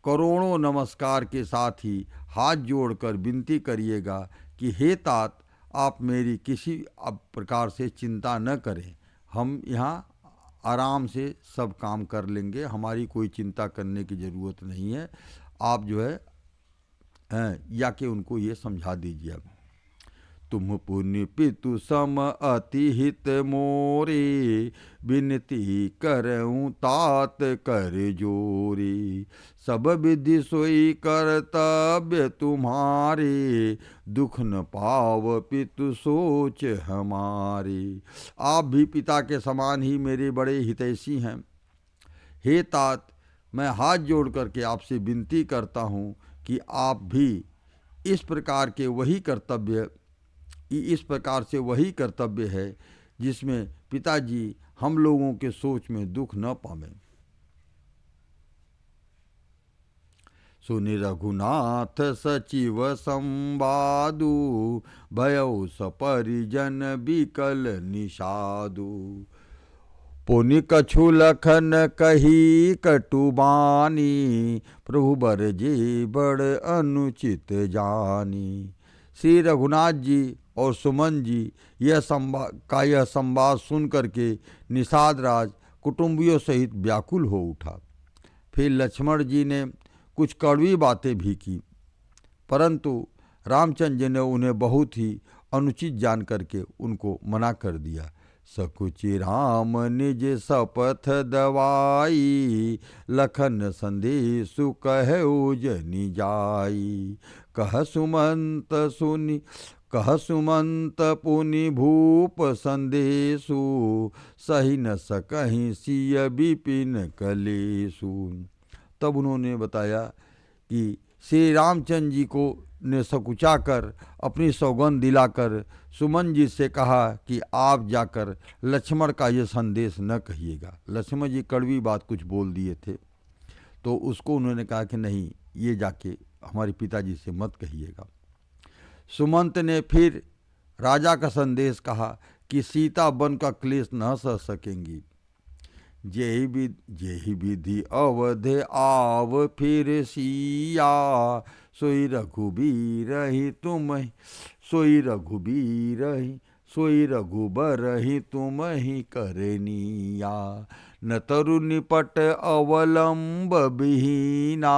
करोड़ों नमस्कार के साथ ही हाथ जोड़कर विनती करिएगा कि हे तात, आप मेरी किसी प्रकार से चिंता न करें, हम यहाँ आराम से सब काम कर लेंगे, हमारी कोई चिंता करने की ज़रूरत नहीं है। आप जो है या कि उनको ये समझा दीजिए। तुम पुण्य पितु सम अति हित मोरे, विनती करऊँ तात कर जोरी। सब विधि सोई कर्तव्य तुम्हारे, दुख न पाव पितु सोच हमारे। आप भी पिता के समान ही मेरे बड़े हितैषी हैं। हे तात, मैं हाथ जोड़ करके आपसे विनती करता हूँ कि आप भी इस प्रकार से वही कर्तव्य है जिसमें पिताजी हम लोगों के सोच में दुख न पावें। सुनि रघुनाथ सचिव संवादु, भयउ सपरिजन बिकल निषादु। पुनि कछु लखन कही कटुबानी, प्रभु बर जे बड़ अनुचित जानी। श्री रघुनाथ जी और सुमन जी यह संवाद सुन करके निषाद राज कुटुंबियों सहित व्याकुल हो उठा। फिर लक्ष्मण जी ने कुछ कड़वी बातें भी की, परंतु रामचंद्र जी ने उन्हें बहुत ही अनुचित जान करके उनको मना कर दिया। सकुचि राम निज शपथ दवाई, लखन संदेशु कहु जनि जाई। कह सुमंत पुनि भूप संदेशु, सही न सकहि सिय विपिन कलेशु। तब उन्होंने बताया कि श्री रामचंद्र जी को ने सकुचा कर अपनी सौगंध दिलाकर सुमन जी से कहा कि आप जाकर लक्ष्मण का ये संदेश न कहिएगा। लक्ष्मण जी कड़वी बात कुछ बोल दिए थे, तो उसको उन्होंने कहा कि नहीं, ये जाके हमारे पिताजी से मत कहिएगा। सुमंत ने फिर राजा का संदेश कहा कि सीता वन का क्लेश न सह सकेंगी। जेहि विधि अवध आव फिर सिया, सोई रघुबर ही तुम ही करनिया। न तरु निपट अवलंब विहीना,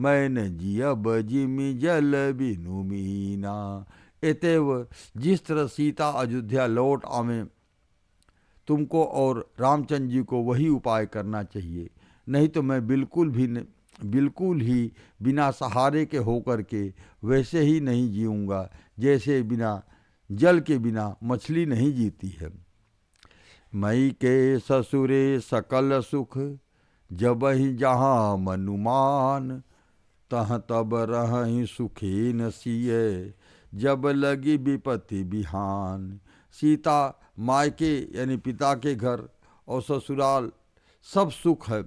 मैन जियब जिमि जल बिनु मीना। एतेव जिस तरह सीता अयोध्या लौट आवें, तुमको और रामचंद्र जी को वही उपाय करना चाहिए, नहीं तो मैं बिल्कुल ही बिना सहारे के होकर के वैसे ही नहीं जीऊँगा जैसे जल के बिना मछली नहीं जीती है। मई के ससुरे सकल सुख, जब ही जहाँ मनुमान, तह तब रहि सुखी न सिए, जब लगी विपत्ति बिहान। सीता मायके यानी पिता के घर और ससुराल सब सुख है,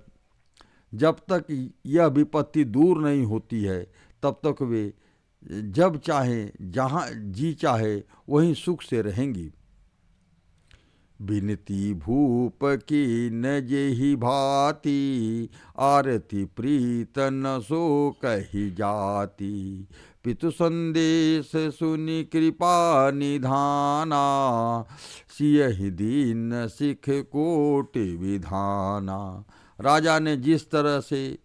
जब तक यह विपत्ति दूर नहीं होती है तब तक वे जब चाहे जहाँ जी चाहे वहीं सुख से रहेंगी। बिनती भूप की न जेहि भांति, आरती प्रीत न सो कही जाती। पितु संदेश सुनि कृपा निधाना, सियहि दीन सिख कोटि विधाना। राजा ने जिस तरह से,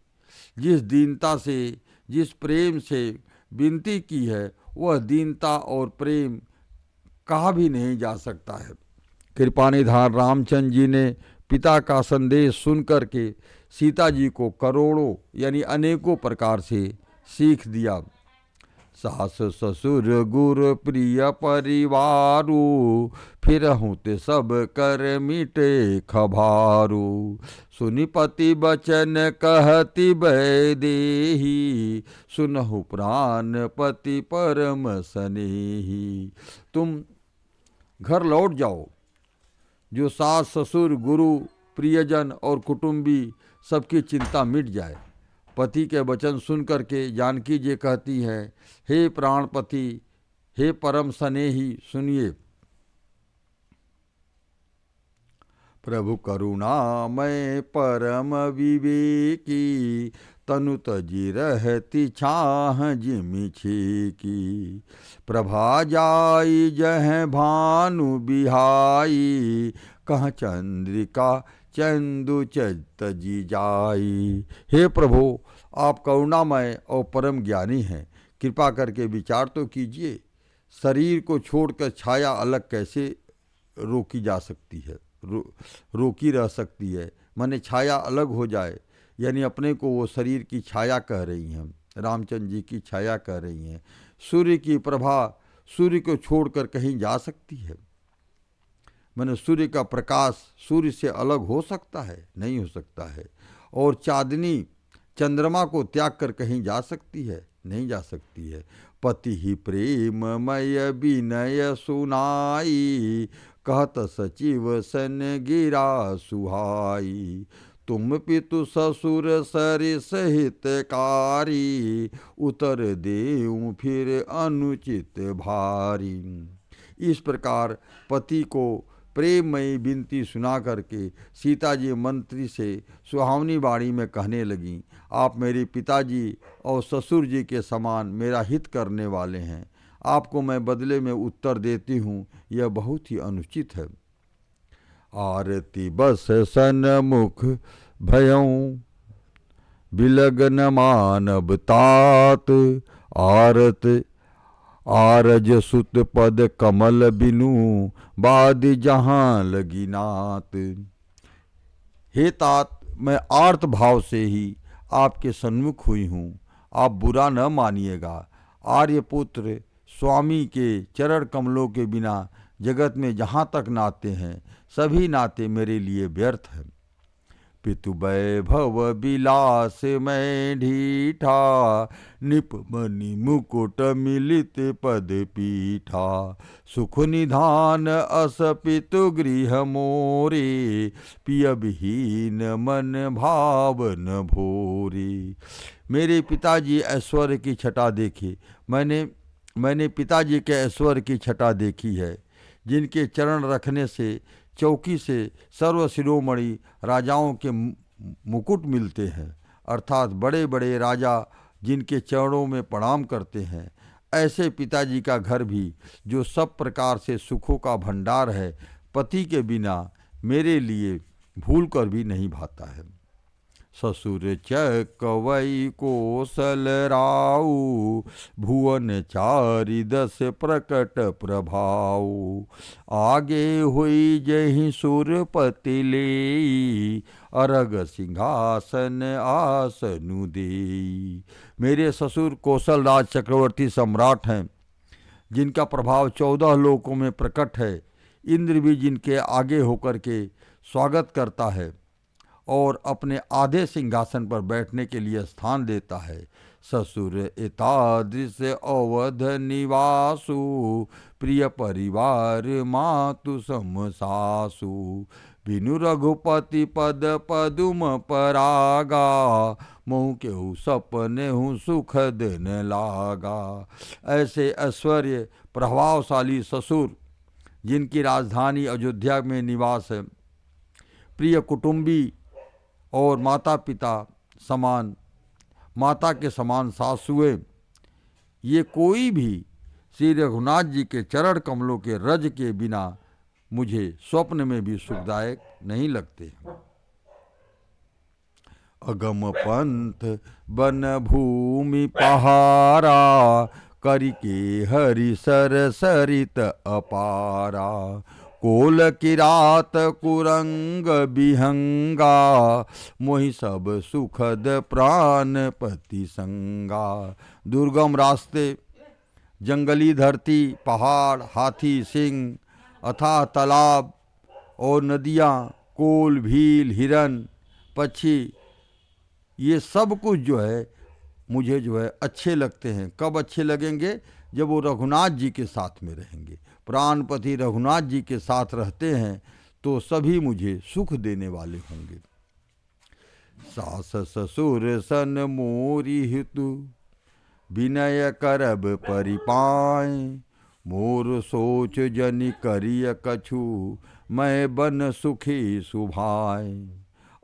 जिस दीनता से, जिस प्रेम से विनती की है, वह दीनता और प्रेम कहा भी नहीं जा सकता है। कृपानिधान रामचंद्र जी ने पिता का संदेश सुन करके सीता जी को करोड़ों यानी अनेकों प्रकार से सीख दिया। सास ससुर गुर प्रिय परिवारू, फिरहूँ ते सब कर मिटे खभारू। सुनि पति बचन कहति वैदेही, सुनहु प्राण पति परम स्नेही। तुम घर लौट जाओ, जो सास ससुर गुरु प्रियजन और कुटुंबी सबकी चिंता मिट जाए। पति के वचन सुन करके जानकी जी कहती हैं, हे प्राणपति, हे परम स्नेही, सुनिए। प्रभु करुणामय परम विवेकी, तनु तजी रहती छाह जिमि छेकी। प्रभा जाई जह भानु बिहाई, कह चंद्रिका चंदु तजी जाई। हे प्रभु, आप करुणामय और परम ज्ञानी हैं, कृपा करके विचार तो कीजिए, शरीर को छोड़कर छाया अलग कैसे रोकी जा सकती है, रोकी रह सकती है। माने छाया अलग हो जाए, यानी अपने को वो शरीर की छाया कह रही हैं, रामचंद्र जी की छाया कह रही हैं। सूर्य की प्रभा सूर्य को छोड़कर कहीं जा सकती है? माने सूर्य का प्रकाश सूर्य से अलग हो सकता है? नहीं हो सकता है। और चांदनी चंद्रमा को त्याग कर कहीं जा सकती है? नहीं जा सकती है। पति ही प्रेममय विनय सुनाई, कहत सचिव सन गिरा सुहाई। तुम पितु ससुर सरिस हितकारी, उतर देऊं फिर अनुचित भारी। इस प्रकार पति को प्रेममयी विनती सुना करके सीता जी मंत्री से सुहावनी वाणी में कहने लगीं, आप मेरे पिताजी और ससुर जी के समान मेरा हित करने वाले हैं, आपको मैं बदले में उत्तर देती हूँ, यह बहुत ही अनुचित है। आरती बस सन्मुख भयऊं, बिलगन मानव तात। आरज सुत पद कमल बिनु, बाद जहां लगी नात। हे तात, मैं आर्त भाव से ही आपके सन्मुख हुई हूँ, आप बुरा न मानिएगा। आर्यपुत्र स्वामी के चरण कमलों के बिना जगत में जहाँ तक नाते हैं, सभी नाते मेरे लिए व्यर्थ हैं। पितु वैभव विलास में ढीठा, निपमणि मुकुट मिलित पद पीठा। सुख निधान अस पितु गृह मोरे, पिय विहीन मन भावन भोरे। मेरे पिताजी ऐश्वर्य की छटा देखी, मैंने पिताजी के ऐश्वर्य की छटा देखी है, जिनके चरण रखने से चौकी से सर्व शिरोमणि राजाओं के मुकुट मिलते हैं, अर्थात बड़े बड़े राजा जिनके चरणों में प्रणाम करते हैं। ऐसे पिताजी का घर भी, जो सब प्रकार से सुखों का भंडार है, पति के बिना मेरे लिए भूल कर भी नहीं भाता है। ससुर चकवई कोसल राऊ, भुवन चारि दस प्रकट प्रभाऊ। आगे हुई जहि सुरपति लेई, अरग सिंहासन आसनु देई। मेरे ससुर कौशल राज चक्रवर्ती सम्राट हैं, जिनका प्रभाव 14 लोकों में प्रकट है। इंद्र भी जिनके आगे होकर के स्वागत करता है और अपने आधे सिंहासन पर बैठने के लिए स्थान देता है। ससुर एतादृश अवध निवासु, प्रिय परिवार मातु सम सासु। बिनु रघुपति पद पदुम परागा, मोह केहू सपने हूँ सुखद न लागा। ऐसे ऐश्वर्य प्रभावशाली ससुर, जिनकी राजधानी अयोध्या में निवास है, प्रिय कुटुंबी और माता के समान सासुएं, ये कोई भी श्री रघुनाथ जी के चरण कमलों के रज के बिना मुझे स्वप्न में भी सुखदायक नहीं लगते। अगम पंथ वन भूमि पहारा, करिके हरि सर सरित अपारा। कोल किरात कुरंग बिहंगा, मोहि सब सुखद प्राणपति संगा। दुर्गम रास्ते, जंगली धरती, पहाड़, हाथी, सिंह, अथाह तालाब और नदियाँ, कोल, भील, हिरन, पक्षी, ये सब कुछ जो है मुझे जो है अच्छे लगते हैं। कब अच्छे लगेंगे? जब वो रघुनाथ जी के साथ में रहेंगे। प्राणपति रघुनाथ जी के साथ रहते हैं तो सभी मुझे सुख देने वाले होंगे। सास ससुर सन मोरी हितु, विनय करब परिपाय। मोर सोच जनि करिय कछु, मैं बन सुखी सुभाय।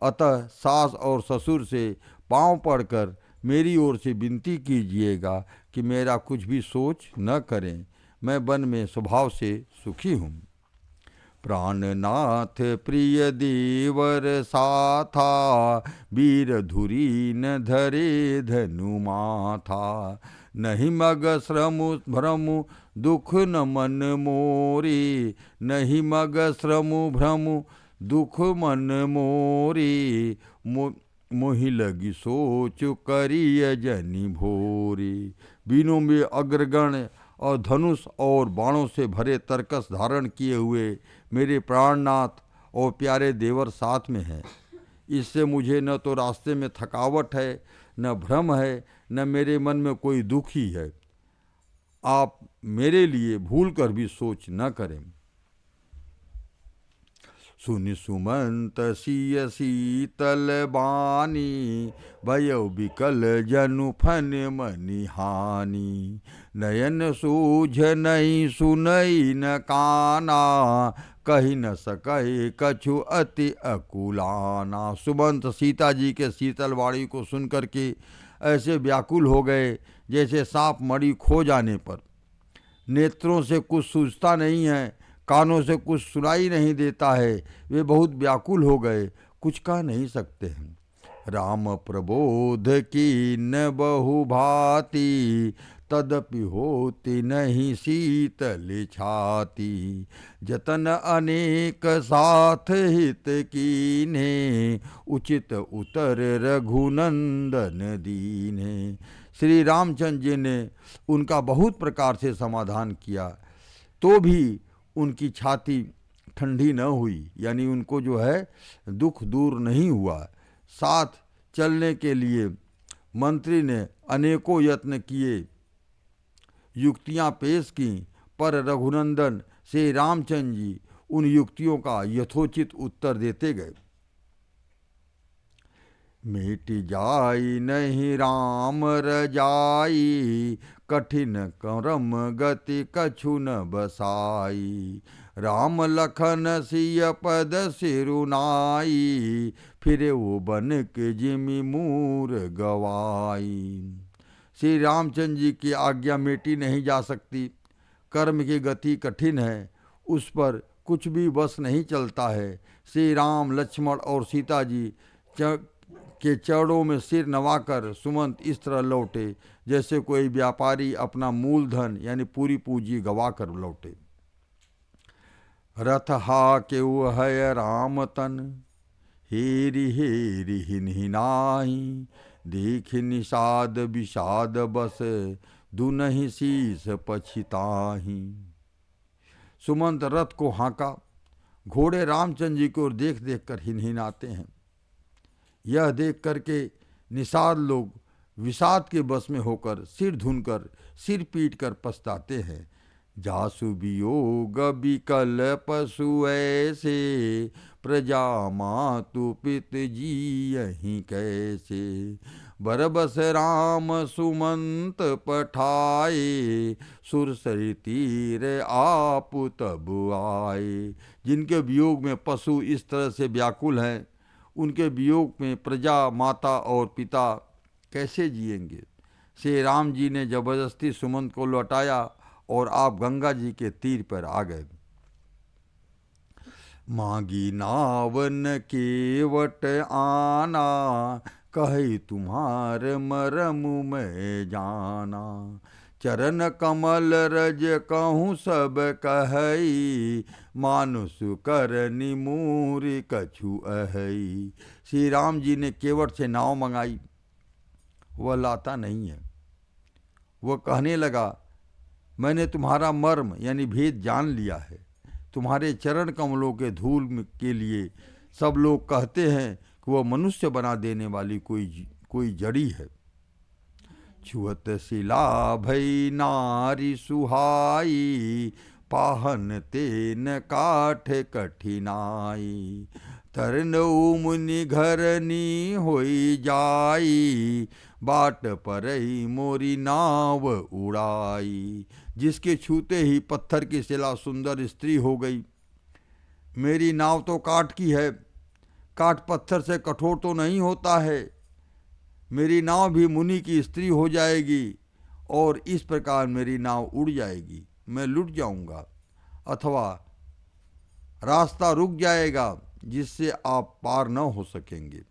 अतः सास और ससुर से पांव पड़कर मेरी ओर से विनती कीजिएगा कि मेरा कुछ भी सोच न करें, मैं वन में स्वभाव से सुखी हूँ। प्राणनाथ प्रिय देवर साथा, वीर धुरी न धरे धनु माथा। नहीं मग श्रम भ्रम दुख न मन मोरी, नहीं मग श्रम भ्रम दुख मन मोरी। मोहि लगी सोच करिय जनि भोरी। बीनों में अग्रगण और धनुष और बाणों से भरे तरकस धारण किए हुए मेरे प्राणनाथ और प्यारे देवर साथ में हैं। इससे मुझे न तो रास्ते में थकावट है, न भ्रम है, न मेरे मन में कोई दुख ही है। आप मेरे लिए भूल कर भी सोच न करें। सुनि सुमंत सिय शीतल बानी, भयो बिकल जनु फन मनि हानि। नयन सूझ नहीं सुनई न काना, कही न सके कछु अति अकुलाना। सुमंत सीता जी के शीतल वाणी को सुनकर के ऐसे व्याकुल हो गए जैसे सांप मणि खो जाने पर। नेत्रों से कुछ सूझता नहीं है, कानों से कुछ सुनाई नहीं देता है, वे बहुत व्याकुल हो गए, कुछ कह नहीं सकते हैं। राम प्रबोध की न बहु भांति, तदपि होती नहीं शीतल छाती। जतन अनेक साथ हित कीन्हे, उचित उतर रघुनंदन दीन्हे। श्री रामचंद्र जी ने उनका बहुत प्रकार से समाधान किया, तो भी उनकी छाती ठंडी न हुई, यानी उनको जो है दुख दूर नहीं हुआ। साथ चलने के लिए मंत्री ने अनेकों यत्न किए, युक्तियां पेश की, पर रघुनंदन श्री रामचंद्र जी उन युक्तियों का यथोचित उत्तर देते गए। मिट जाई नहीं राम रजाई, कठिन करम गति कछु न बसाई। राम लखन सिय पद सिरुनाई, फिरे वो बन के जिमि मूर गवाई। श्री रामचंद्र जी की आज्ञा मेटी नहीं जा सकती। कर्म की गति कठिन है, उस पर कुछ भी बस नहीं चलता है। श्री राम, लक्ष्मण और सीता जी के चरणों में सिर नवाकर सुमंत इस तरह लौटे जैसे कोई व्यापारी अपना मूलधन यानी पूरी पूंजी गवा कर लौटे। रथ हा केउ है राम तन, हेरी हेरी हिन नाही। देख निषाद विषाद बस, दुनहि शीस पछिताही। सुमंत रथ को हाँका, घोड़े रामचंद्र जी को देख देख कर हिनहिनाते हैं। यह देख करके निषाद लोग विषाद के बस में होकर सिर धुनकर सिर पीट कर पछताते हैं। जासु वियोग विकल पशु ऐसे, प्रजा मातु पित जियहि कैसे। बरबस राम सुमंत पठाए, सुरसरी तीर आप तब आए। जिनके वियोग में पशु इस तरह से व्याकुल हैं, उनके वियोग में प्रजा, माता और पिता कैसे जिएंगे। श्री राम जी ने जबरदस्ती सुमंत को लौटाया और आप गंगा जी के तीर पर आ गए। मांगी नावन केवट आना, कहे तुम्हार मरम में जाना। चरण कमल रज कहूँ सब कहई, मानुष करनी मूरी कछु अहई। श्री राम जी ने केवट से नाव मंगाई, वह लाता नहीं है। वह कहने लगा, मैंने तुम्हारा मर्म यानी भेद जान लिया है। तुम्हारे चरण कमलों के धूल के लिए सब लोग कहते हैं कि वह मनुष्य बना देने वाली कोई जड़ी है। छुअत शिला भई नारी सुहाई, पाहन तेन काठ कठिनाई। तरन मुनि घरनी होई जाई, बाट पर ही मोरी नाव उड़ाई। जिसके छूते ही पत्थर की शिला सुंदर स्त्री हो गई। मेरी नाव तो काठ की है, काठ पत्थर से कठोर तो नहीं होता है। मेरी नाव भी मुनि की स्त्री हो जाएगी और इस प्रकार मेरी नाव उड़ जाएगी। मैं लुट जाऊंगा अथवा रास्ता रुक जाएगा जिससे आप पार न हो सकेंगे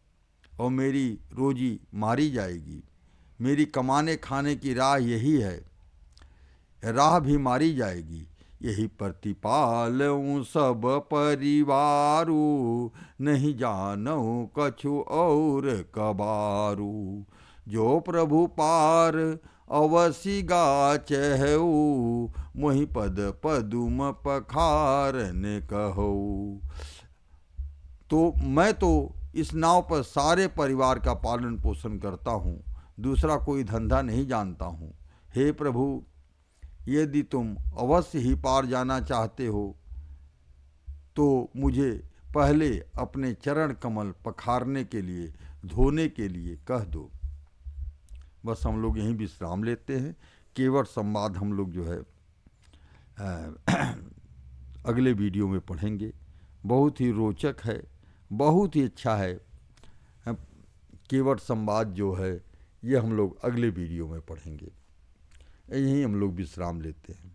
और मेरी रोजी मारी जाएगी। मेरी कमाने खाने की राह यही है, राह भी मारी जाएगी। यही प्रतिपालऊँ सब परिवारू, नहीं जानऊँ कछु और कबारू। जो प्रभु पार अवसि गाचहु, मोहि पद पदुम पखारने कहूँ। तो मैं तो इस नाव पर सारे परिवार का पालन पोषण करता हूँ, दूसरा कोई धंधा नहीं जानता हूँ। हे प्रभु, यदि तुम अवश्य ही पार जाना चाहते हो तो मुझे पहले अपने चरण कमल पखारने के लिए, धोने के लिए कह दो। बस हम लोग यहीं विश्राम लेते हैं। केवट संवाद हम लोग जो है अगले वीडियो में पढ़ेंगे। बहुत ही रोचक है, बहुत ही अच्छा है। केवट संवाद जो है ये हम लोग अगले वीडियो में पढ़ेंगे। यहीं हम लोग विश्राम लेते हैं।